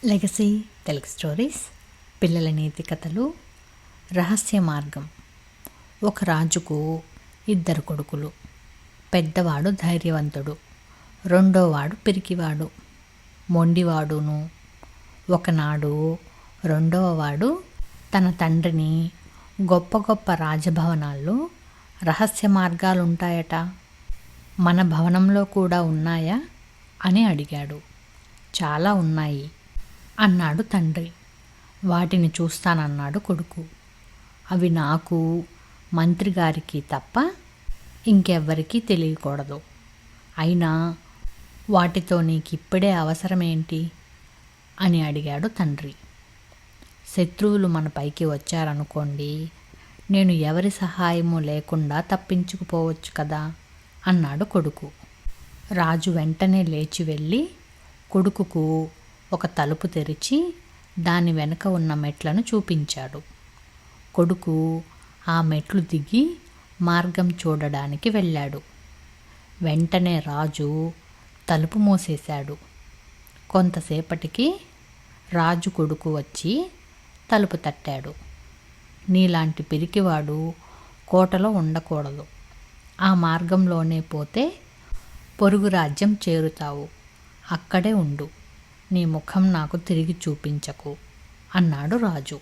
Legacy Telugu stories, పిల్లల నీతి కథలు, రహస్య మార్గం. ఒక రాజుకు 2 కొడుకులు. పెద్దవాడు ధైర్యవంతుడు, రెండోవాడు పిరికివాడు, మొండివాడును. ఒకనాడు రెండవవాడు తన తండ్రిని గొప్ప గొప్ప రాజభవనాల్లో రహస్య మార్గాలుంటాయట, మన భవనంలో కూడా ఉన్నాయా అని అడిగాడు. చాలా ఉన్నాయి అన్నాడు తండ్రి. వాటిని చూస్తానన్నాడు కొడుకు. అవి నాకు, మంత్రి గారికి తప్ప ఇంకెవ్వరికీ తెలియకూడదు. అయినా వాటితో నీకిప్పుడే అవసరమేంటి అని అడిగాడు తండ్రి. శత్రువులు మన పైకి వచ్చారనుకోండి, నేను ఎవరి సహాయము లేకుండా తప్పించుకుపోవచ్చు కదా అన్నాడు కొడుకు. రాజు వెంటనే లేచి వెళ్ళి కొడుకుకు ఒక తలుపు తెరిచి దాని వెనక ఉన్న మెట్లను చూపించాడు. కొడుకు ఆ మెట్లు దిగి మార్గం చూడడానికి వెళ్ళాడు. వెంటనే రాజు తలుపు మూసేశాడు. కొంతసేపటికి రాజు కొడుకు వచ్చి తలుపు తట్టాడు. నీలాంటి పిరికివాడు కోటలో ఉండకూడదు. ఆ మార్గంలోనే పోతే పొరుగు రాజ్యం చేరుతావు. అక్కడే ఉండు. నీ ముఖం నాకు తిరిగి చూపించకు అన్నాడు రాజు.